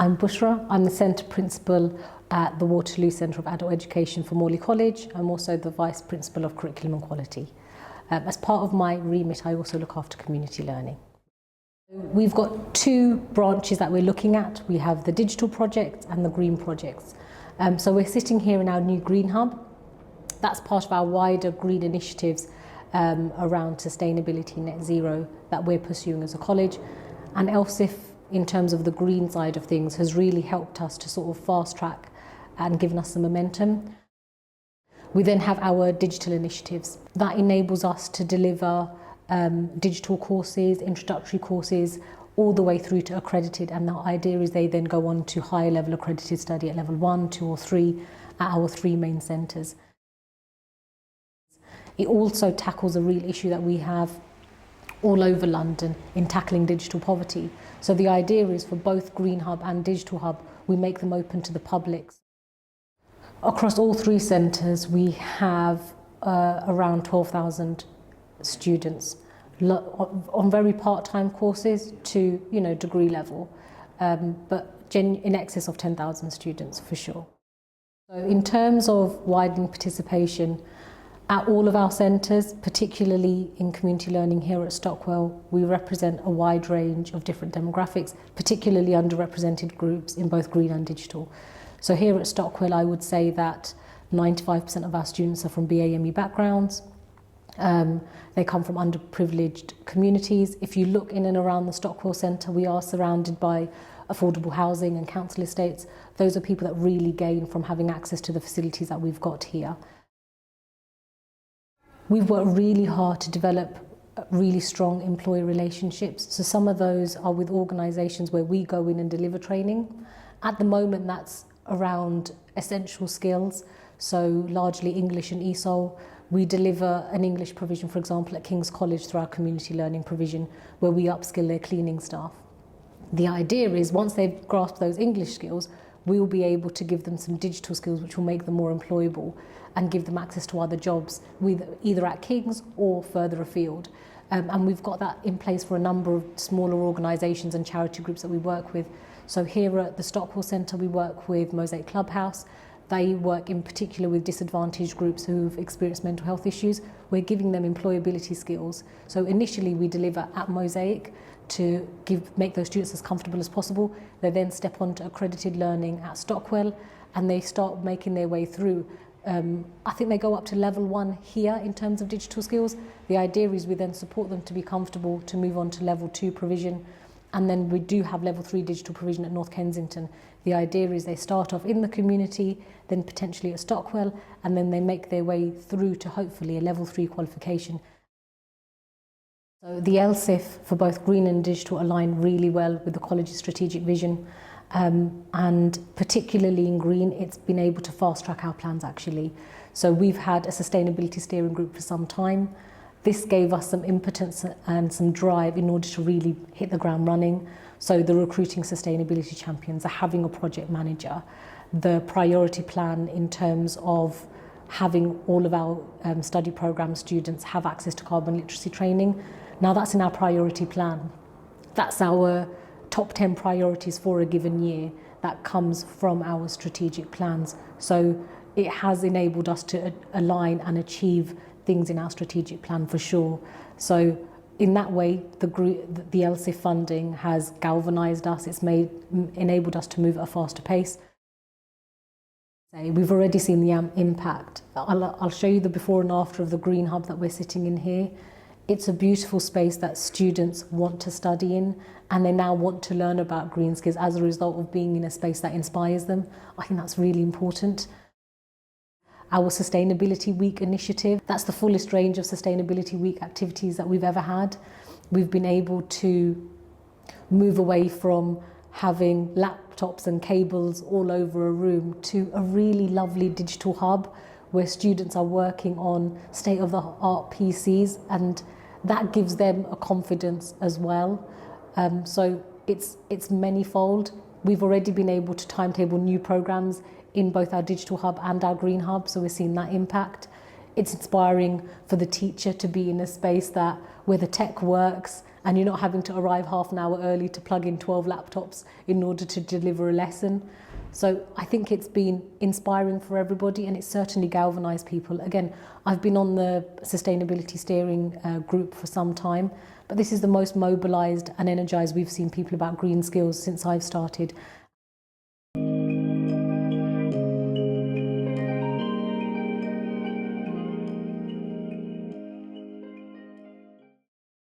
I'm Bushra. I'm the Centre Principal at the Waterloo Centre of Adult Education for Morley College. I'm also the Vice Principal of Curriculum and Quality. As part of my remit, I also look after community learning. We've got two branches that we're looking at. We have the digital projects and the green projects. So we're sitting here in our new Green Hub. That's part of our wider green initiatives around sustainability, net zero, that we're pursuing as a college. And ELSIF, in terms of the green side of things, has really helped us to sort of fast track and given us some momentum. We then have our digital initiatives. That enables us to deliver digital courses, introductory courses, all the way through to accredited, and the idea is they then go on to higher level accredited study at level 1, 2 or 3 at our 3 main centres. It also tackles a real issue that we have all over London in tackling digital poverty. So the idea is for both Green Hub and Digital Hub, we make them open to the public. Across all 3 centres, we have around 12,000 students on very part-time courses to degree level, but in excess of 10,000 students for sure. So in terms of widening participation, at all of our centres, particularly in community learning here at Stockwell, we represent a wide range of different demographics, particularly underrepresented groups in both green and digital. So here at Stockwell, I would say that 95% of our students are from BAME backgrounds. They come from underprivileged communities. If you look in and around the Stockwell Centre, we are surrounded by affordable housing and council estates. Those are people that really gain from having access to the facilities that we've got here. We've worked really hard to develop really strong employee relationships. So some of those are with organisations where we go in and deliver training. At the moment, that's around essential skills, so largely English and ESOL. We deliver an English provision, for example, at King's College through our community learning provision, where we upskill their cleaning staff. The idea is once they've grasped those English skills, we'll be able to give them some digital skills which will make them more employable and give them access to other jobs, either at King's or further afield. And we've got that in place for a number of smaller organisations and charity groups that we work with. So here at the Stockwell Centre, we work with Mosaic Clubhouse. They work in particular with disadvantaged groups who've experienced mental health issues. We're giving them employability skills. So initially we deliver at Mosaic to make those students as comfortable as possible. They then step on to accredited learning at Stockwell and they start making their way through. I think they go up to level 1 here in terms of digital skills. The idea is we then support them to be comfortable to move on to level 2 provision. And then we do have level 3 digital provision at North Kensington. The idea is they start off in the community, then potentially at Stockwell, and then they make their way through to hopefully a level 3 qualification. So the ELSIF for both green and digital align really well with the college's strategic vision. And particularly in green, it's been able to fast track our plans actually. So we've had a sustainability steering group for some time. This gave us some impotence and some drive in order to really hit the ground running. So the recruiting sustainability champions, the having a project manager, the priority plan in terms of having all of our study programme students have access to carbon literacy training. Now that's in our priority plan. That's our top 10 priorities for a given year. That comes from our strategic plans. So it has enabled us to align and achieve things in our strategic plan for sure. So in that way, the ELSIF funding has galvanised us. It's enabled us to move at a faster pace. We've already seen the impact. I'll show you the before and after of the Green Hub that we're sitting in here. It's a beautiful space that students want to study in, and they now want to learn about green skills as a result of being in a space that inspires them. I think that's really important. Our Sustainability Week initiative, that's the fullest range of Sustainability Week activities that we've ever had. We've been able to move away from having laptops and cables all over a room to a really lovely digital hub where students are working on state-of-the-art PCs, and that gives them a confidence as well. So it's many-fold. We've already been able to timetable new programs in both our digital hub and our green hub, so we're seeing that impact. It's inspiring for the teacher to be in a space where the tech works and you're not having to arrive half an hour early to plug in 12 laptops in order to deliver a lesson. So I think it's been inspiring for everybody, and it's certainly galvanised people. Again, I've been on the sustainability steering group for some time, but this is the most mobilised and energised we've seen people about green skills since I've started.